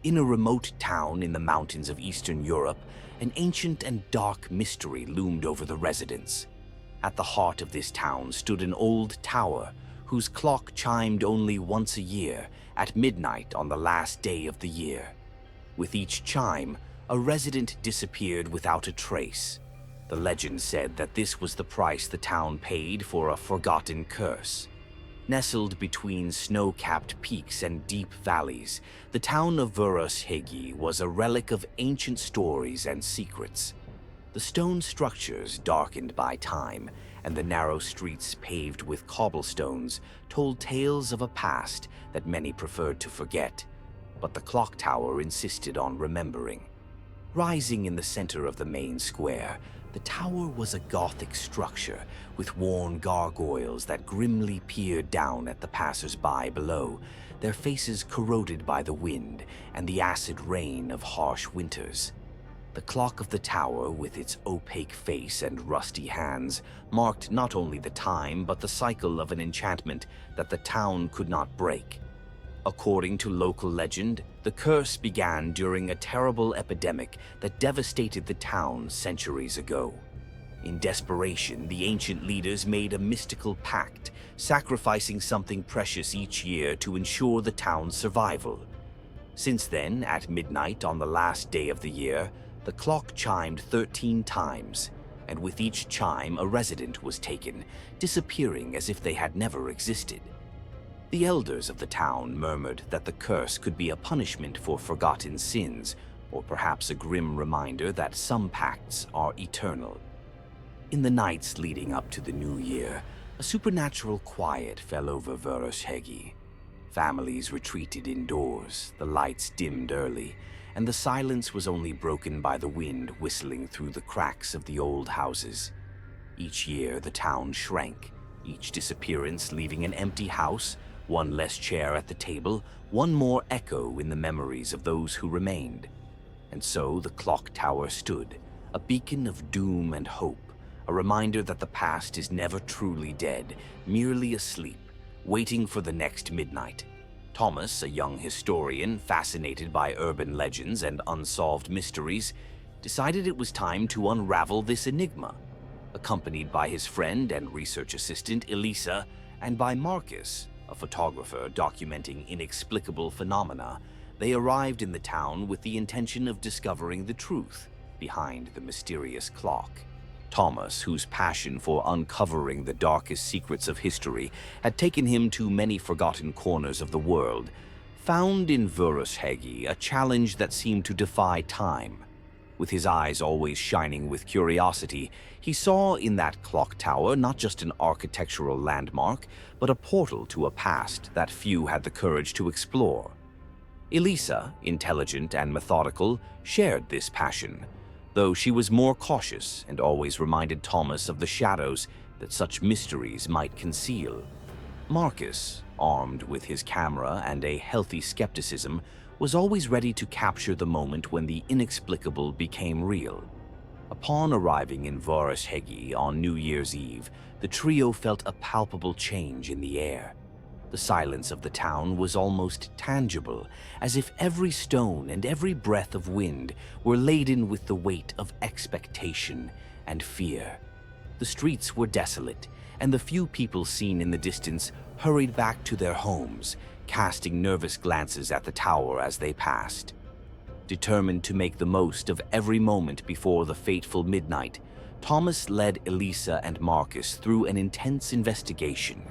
In a remote town in the mountains of Eastern Europe, an ancient and dark mystery loomed over the residents. At the heart of this town stood an old tower, whose clock chimed only once a year, at midnight on the last day of the year. With each chime, a resident disappeared without a trace. The legend said that this was the price the town paid for a forgotten curse. Nestled between snow-capped peaks and deep valleys, the town of VörösHegy was a relic of ancient stories and secrets. The stone structures, darkened by time, and the narrow streets paved with cobblestones told tales of a past that many preferred to forget. But the clock tower insisted on remembering. Rising in the center of the main square, the tower was a Gothic structure with worn gargoyles that grimly peered down at the passers-by below, their faces corroded by the wind and the acid rain of harsh winters. The clock of the tower, with its opaque face and rusty hands, marked not only the time but the cycle of an enchantment that the town could not break. According to local legend, the curse began during a terrible epidemic that devastated the town centuries ago. In desperation, the ancient leaders made a mystical pact, sacrificing something precious each year to ensure the town's survival. Since then, at midnight on the last day of the year, the clock chimed 13 times, and with each chime a resident was taken, disappearing as if they had never existed. The elders of the town murmured that the curse could be a punishment for forgotten sins, or perhaps a grim reminder that some pacts are eternal. In the nights leading up to the new year, a supernatural quiet fell over VörösHegy. Families retreated indoors, the lights dimmed early, and the silence was only broken by the wind whistling through the cracks of the old houses. Each year the town shrank, each disappearance leaving an empty house, one less chair at the table, one more echo in the memories of those who remained. And so the clock tower stood, a beacon of doom and hope, a reminder that the past is never truly dead, merely asleep, waiting for the next midnight. Thomas, a young historian fascinated by urban legends and unsolved mysteries, decided it was time to unravel this enigma. Accompanied by his friend and research assistant Elisa, and by Marcus, a photographer documenting inexplicable phenomena, they arrived in the town with the intention of discovering the truth behind the mysterious clock. Thomas, whose passion for uncovering the darkest secrets of history had taken him to many forgotten corners of the world, found in VörösHegy a challenge that seemed to defy time. With his eyes always shining with curiosity, he saw in that clock tower not just an architectural landmark, but a portal to a past that few had the courage to explore. Elisa, intelligent and methodical, shared this passion, though she was more cautious and always reminded Thomas of the shadows that such mysteries might conceal. Marcus, armed with his camera and a healthy skepticism, was always ready to capture the moment when the inexplicable became real. Upon arriving in VörösHegy on New Year's Eve, the trio felt a palpable change in the air. The silence of the town was almost tangible, as if every stone and every breath of wind were laden with the weight of expectation and fear. The streets were desolate, and the few people seen in the distance hurried back to their homes, casting nervous glances at the tower as they passed. Determined to make the most of every moment before the fateful midnight, Thomas led Elisa and Marcus through an intense investigation.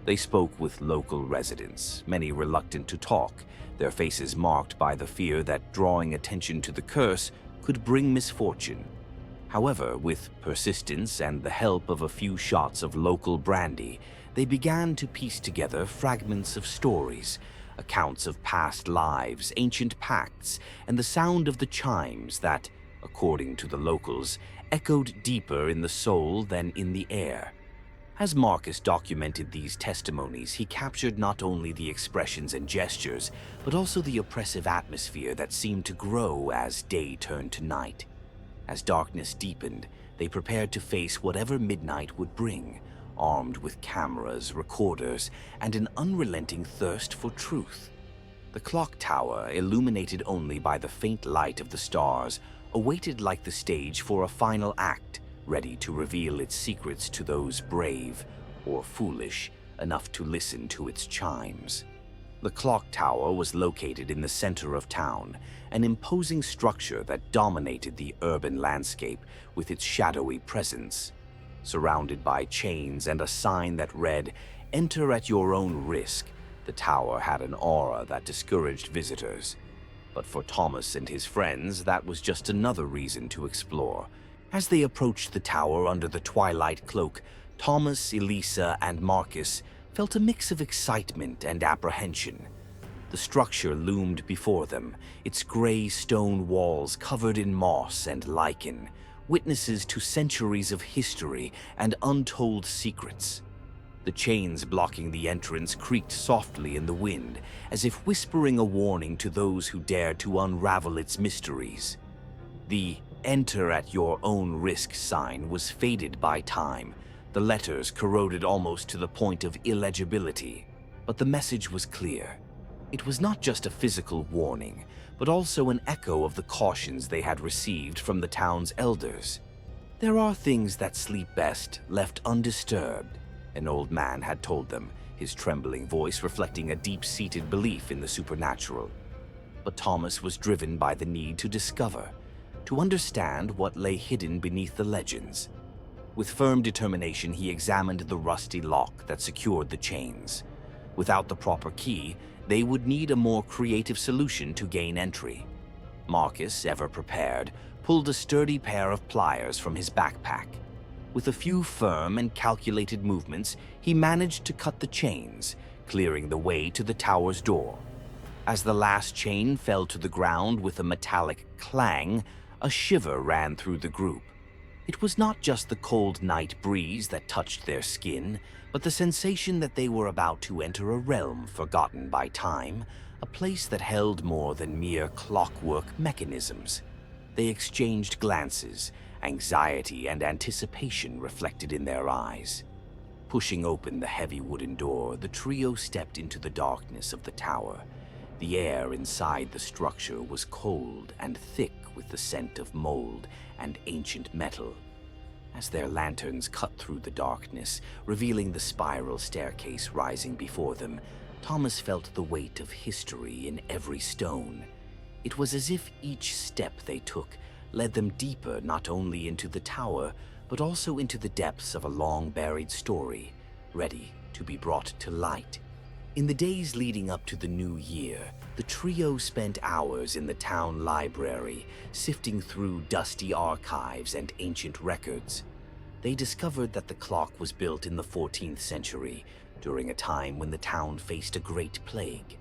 They spoke with local residents, many reluctant to talk, their faces marked by the fear that drawing attention to the curse could bring misfortune. However, with persistence and the help of a few shots of local brandy, they began to piece together fragments of stories, accounts of past lives, ancient pacts, and the sound of the chimes that, according to the locals, echoed deeper in the soul than in the air. As Marcus documented these testimonies, he captured not only the expressions and gestures, but also the oppressive atmosphere that seemed to grow as day turned to night. As darkness deepened, they prepared to face whatever midnight would bring, armed with cameras, recorders, and an unrelenting thirst for truth. The clock tower, illuminated only by the faint light of the stars, awaited like the stage for a final act, ready to reveal its secrets to those brave or foolish enough to listen to its chimes. The clock tower was located in the center of town, an imposing structure that dominated the urban landscape with its shadowy presence. Surrounded by chains and a sign that read, "Enter at your own risk," the tower had an aura that discouraged visitors. But for Thomas and his friends, that was just another reason to explore. As they approached the tower under the twilight cloak, Thomas, Elisa, and Marcus felt a mix of excitement and apprehension. The structure loomed before them, its gray stone walls covered in moss and lichen, witnesses to centuries of history and untold secrets. The chains blocking the entrance creaked softly in the wind, as if whispering a warning to those who dared to unravel its mysteries. The "Enter at your own risk" sign was faded by time, the letters corroded almost to the point of illegibility. But the message was clear. It was not just a physical warning, but also an echo of the cautions they had received from the town's elders. "There are things that sleep best left undisturbed," an old man had told them, his trembling voice reflecting a deep-seated belief in the supernatural. But Thomas was driven by the need to discover, to understand what lay hidden beneath the legends. With firm determination, he examined the rusty lock that secured the chains. Without the proper key, they would need a more creative solution to gain entry. Marcus, ever prepared, pulled a sturdy pair of pliers from his backpack. With a few firm and calculated movements, he managed to cut the chains, clearing the way to the tower's door. As the last chain fell to the ground with a metallic clang, a shiver ran through the group. It was not just the cold night breeze that touched their skin, but the sensation that they were about to enter a realm forgotten by time, a place that held more than mere clockwork mechanisms. They exchanged glances, anxiety and anticipation reflected in their eyes. Pushing open the heavy wooden door, the trio stepped into the darkness of the tower. The air inside the structure was cold and thick with the scent of mold and ancient metal. As their lanterns cut through the darkness, revealing the spiral staircase rising before them, Thomas felt the weight of history in every stone. It was as if each step they took led them deeper not only into the tower, but also into the depths of a long-buried story, ready to be brought to light. In the days leading up to the new year, the trio spent hours in the town library, sifting through dusty archives and ancient records. They discovered that the clock was built in the 14th century, during a time when the town faced a great plague.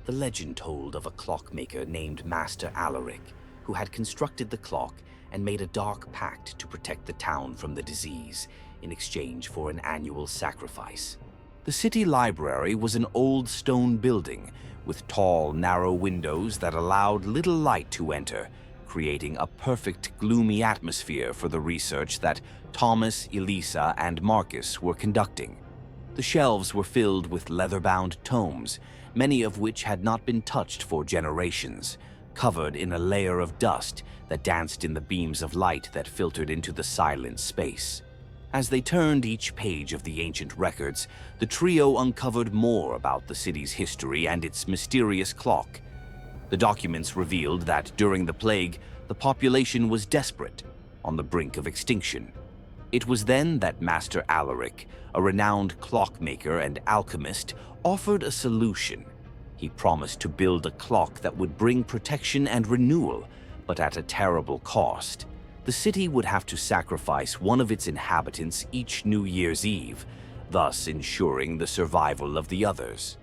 The legend told of a clockmaker named Master Alaric, who had constructed the clock and made a dark pact to protect the town from the disease in exchange for an annual sacrifice. The city library was an old stone building with tall, narrow windows that allowed little light to enter, creating a perfect, gloomy atmosphere for the research that Thomas, Elisa, and Marcus were conducting. The shelves were filled with leather-bound tomes, many of which had not been touched for generations, covered in a layer of dust that danced in the beams of light that filtered into the silent space. As they turned each page of the ancient records, the trio uncovered more about the city's history and its mysterious clock. The documents revealed that during the plague, the population was desperate, on the brink of extinction. It was then that Master Alaric, a renowned clockmaker and alchemist, offered a solution. He promised to build a clock that would bring protection and renewal, but at a terrible cost. The city would have to sacrifice one of its inhabitants each New Year's Eve, thus ensuring the survival of the others.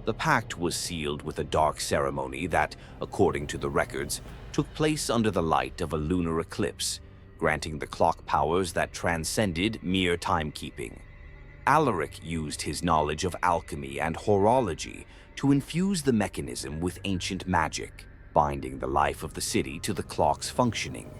The pact was sealed with a dark ceremony that, according to the records, took place under the light of a lunar eclipse, granting the clock powers that transcended mere timekeeping. Alaric used his knowledge of alchemy and horology to infuse the mechanism with ancient magic, binding the life of the city to the clock's functioning.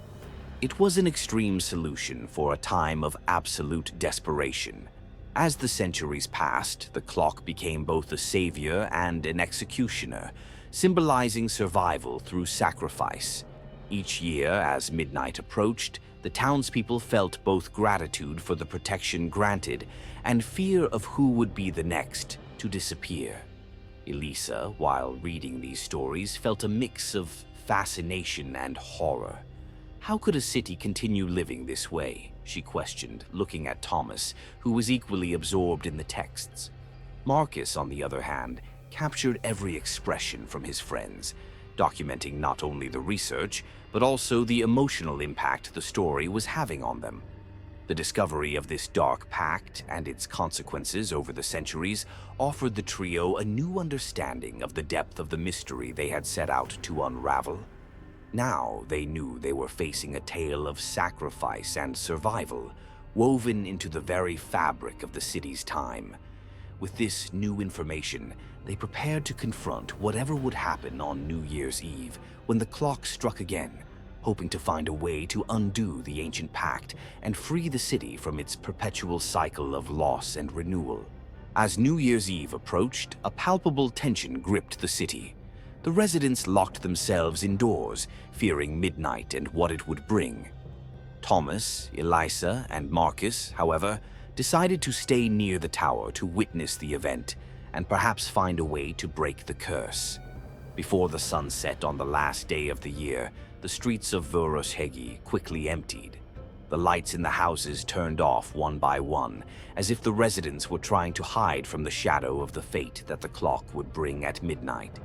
It was an extreme solution for a time of absolute desperation. As the centuries passed, the clock became both a savior and an executioner, symbolizing survival through sacrifice. Each year, as midnight approached, the townspeople felt both gratitude for the protection granted and fear of who would be the next to disappear. Elisa, while reading these stories, felt a mix of fascination and horror. How could a city continue living this way? She questioned, looking at Thomas, who was equally absorbed in the texts. Marcus, on the other hand, captured every expression from his friends, documenting not only the research, but also the emotional impact the story was having on them. The discovery of this dark pact and its consequences over the centuries offered the trio a new understanding of the depth of the mystery they had set out to unravel. Now they knew they were facing a tale of sacrifice and survival, woven into the very fabric of the city's time. With this new information, they prepared to confront whatever would happen on New Year's Eve when the clock struck again, hoping to find a way to undo the ancient pact and free the city from its perpetual cycle of loss and renewal. As New Year's Eve approached, a palpable tension gripped the city. The residents locked themselves indoors, fearing midnight and what it would bring. Thomas, Elisa, and Marcus, however, decided to stay near the tower to witness the event and perhaps find a way to break the curse. Before the sun set on the last day of the year, the streets of VörösHegy quickly emptied. The lights in the houses turned off one by one, as if the residents were trying to hide from the shadow of the fate that the clock would bring at midnight.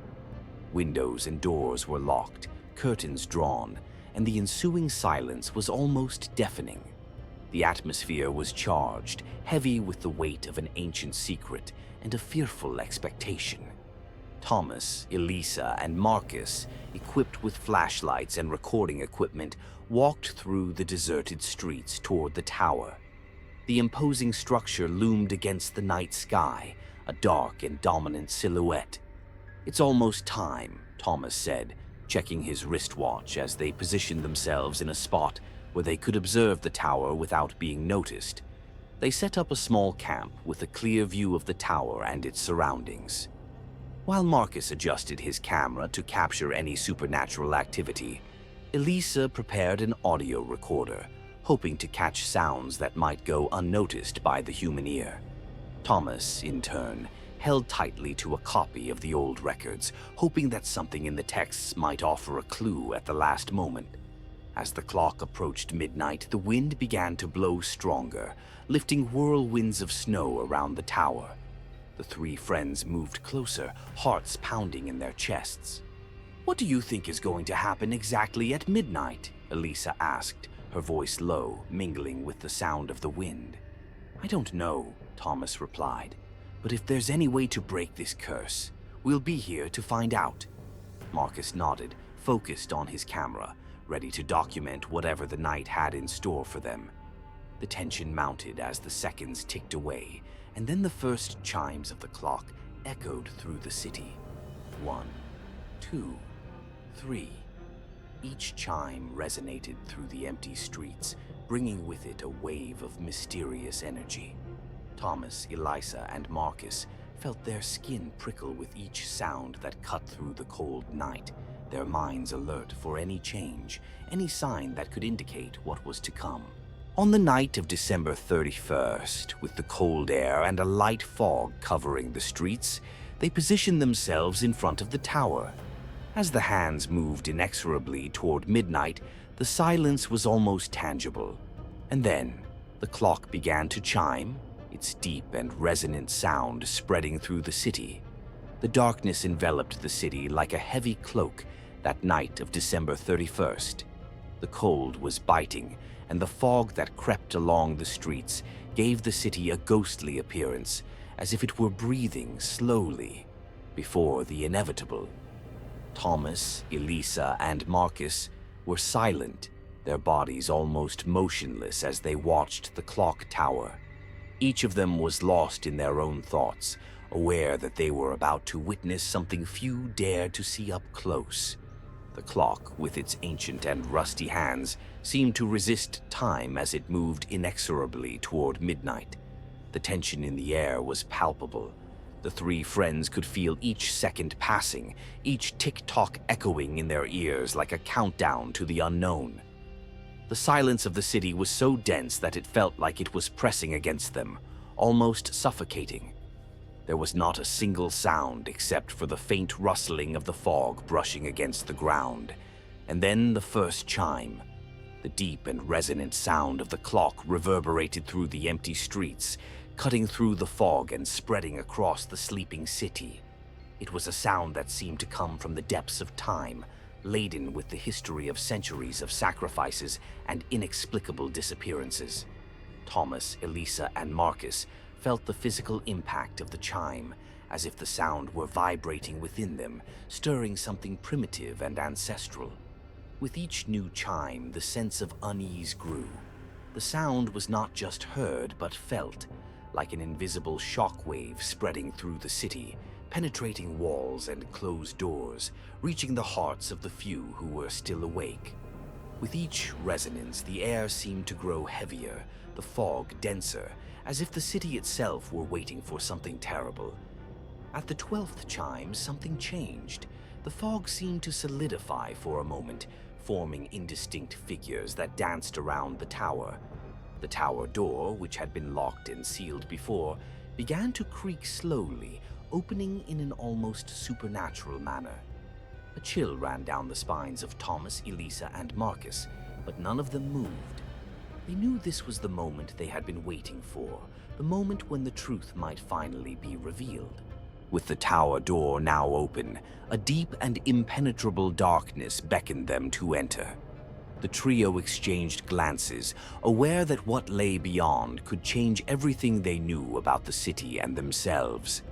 Windows and doors were locked, curtains drawn, and the ensuing silence was almost deafening. The atmosphere was charged, heavy with the weight of an ancient secret and a fearful expectation. Thomas, Elisa, and Marcus, equipped with flashlights and recording equipment, walked through the deserted streets toward the tower. The imposing structure loomed against the night sky, a dark and dominant silhouette. "It's almost time," Thomas said, checking his wristwatch as they positioned themselves in a spot where they could observe the tower without being noticed. They set up a small camp with a clear view of the tower and its surroundings. While Marcus adjusted his camera to capture any supernatural activity, Elisa prepared an audio recorder, hoping to catch sounds that might go unnoticed by the human ear. Thomas, in turn, held tightly to a copy of the old records, hoping that something in the texts might offer a clue at the last moment. As the clock approached midnight, the wind began to blow stronger, lifting whirlwinds of snow around the tower. The three friends moved closer, hearts pounding in their chests. "What do you think is going to happen exactly at midnight?" Elisa asked, her voice low, mingling with the sound of the wind. "I don't know," Thomas replied, "but if there's any way to break this curse, we'll be here to find out." Marcus nodded, focused on his camera, ready to document whatever the night had in store for them. The tension mounted as the seconds ticked away, and then the first chimes of the clock echoed through the city. 1, 2, 3. Each chime resonated through the empty streets, bringing with it a wave of mysterious energy. Thomas, Elisa, and Marcus felt their skin prickle with each sound that cut through the cold night, their minds alert for any change, any sign that could indicate what was to come. On the night of December 31st, with the cold air and a light fog covering the streets, they positioned themselves in front of the tower. As the hands moved inexorably toward midnight, the silence was almost tangible. And then, the clock began to chime, its deep and resonant sound spreading through the city. The darkness enveloped the city like a heavy cloak that night of December 31st. The cold was biting, and the fog that crept along the streets gave the city a ghostly appearance, as if it were breathing slowly before the inevitable. Thomas, Elisa, and Marcus were silent, their bodies almost motionless as they watched the clock tower. Each of them was lost in their own thoughts, aware that they were about to witness something few dared to see up close. The clock, with its ancient and rusty hands, seemed to resist time as it moved inexorably toward midnight. The tension in the air was palpable. The three friends could feel each second passing, each tick-tock echoing in their ears like a countdown to the unknown. The silence of the city was so dense that it felt like it was pressing against them, almost suffocating. There was not a single sound except for the faint rustling of the fog brushing against the ground. And then the first chime. The deep and resonant sound of the clock reverberated through the empty streets, cutting through the fog and spreading across the sleeping city. It was a sound that seemed to come from the depths of time, laden with the history of centuries of sacrifices and inexplicable disappearances. Thomas, Elisa, and Marcus felt the physical impact of the chime, as if the sound were vibrating within them, stirring something primitive and ancestral. With each new chime, the sense of unease grew. The sound was not just heard, but felt, like an invisible shockwave spreading through the city, penetrating walls and closed doors, reaching the hearts of the few who were still awake. With each resonance, the air seemed to grow heavier, the fog denser, as if the city itself were waiting for something terrible. At the 12th chime, something changed. The fog seemed to solidify for a moment, forming indistinct figures that danced around the tower. The tower door, which had been locked and sealed before, began to creak slowly, opening in an almost supernatural manner. A chill ran down the spines of Thomas, Elisa, and Marcus, but none of them moved. They knew this was the moment they had been waiting for, the moment when the truth might finally be revealed. With the tower door now open, a deep and impenetrable darkness beckoned them to enter. The trio exchanged glances, aware that what lay beyond could change everything they knew about the city and themselves.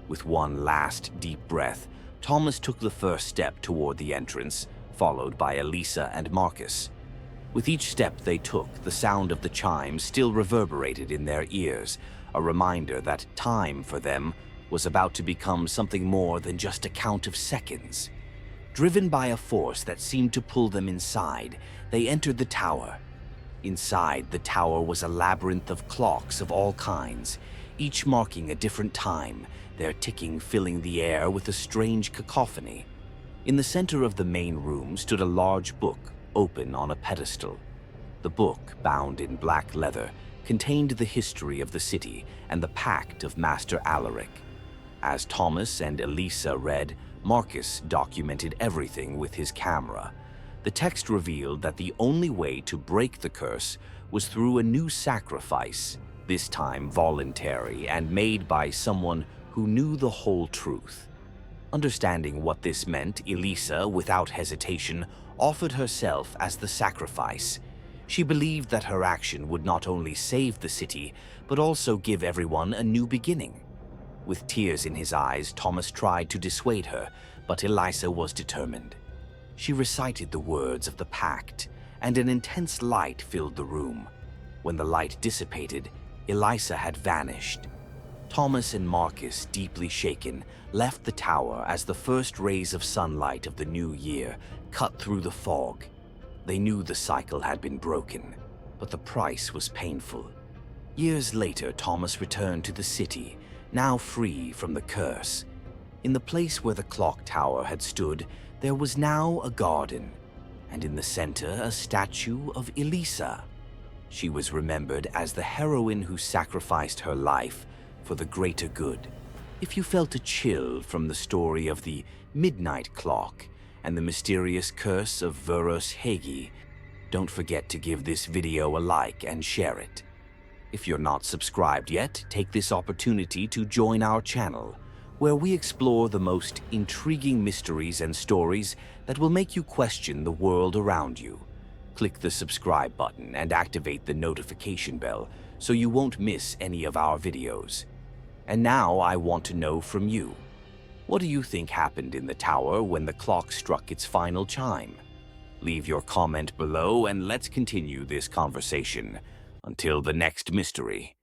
With one last deep breath, Thomas took the first step toward the entrance, followed by Elisa and Marcus. With each step they took, the sound of the chime still reverberated in their ears, a reminder that time for them was about to become something more than just a count of seconds. Driven by a force that seemed to pull them inside, they entered the tower. Inside the tower was a labyrinth of clocks of all kinds, each marking a different time, their ticking filling the air with a strange cacophony. In the center of the main room stood a large book, open on a pedestal. The book, bound in black leather, contained the history of the city and the pact of Master Alaric. As Thomas and Elisa read, Marcus documented everything with his camera. The text revealed that the only way to break the curse was through a new sacrifice, this time voluntary and made by someone who knew the whole truth. Understanding what this meant, Elisa, without hesitation, offered herself as the sacrifice. She believed that her action would not only save the city, but also give everyone a new beginning. With tears in his eyes, Thomas tried to dissuade her, but Elisa was determined. She recited the words of the pact, and an intense light filled the room. When the light dissipated, Elisa had vanished. Thomas and Marcus, deeply shaken, left the tower as the first rays of sunlight of the new year cut through the fog. They knew the cycle had been broken, but the price was painful. Years later, Thomas returned to the city, now free from the curse. In the place where the clock tower had stood, there was now a garden, and in the center a statue of Elisa. She was remembered as the heroine who sacrificed her life for the greater good. If you felt a chill from the story of the midnight clock and the mysterious curse of VörösHegy, don't forget to give this video a like and share it. If you're not subscribed yet, take this opportunity to join our channel, where we explore the most intriguing mysteries and stories that will make you question the world around you. Click the subscribe button and activate the notification bell so you won't miss any of our videos. And now I want to know from you. What do you think happened in the tower when the clock struck its final chime? Leave your comment below and let's continue this conversation. Until the next mystery.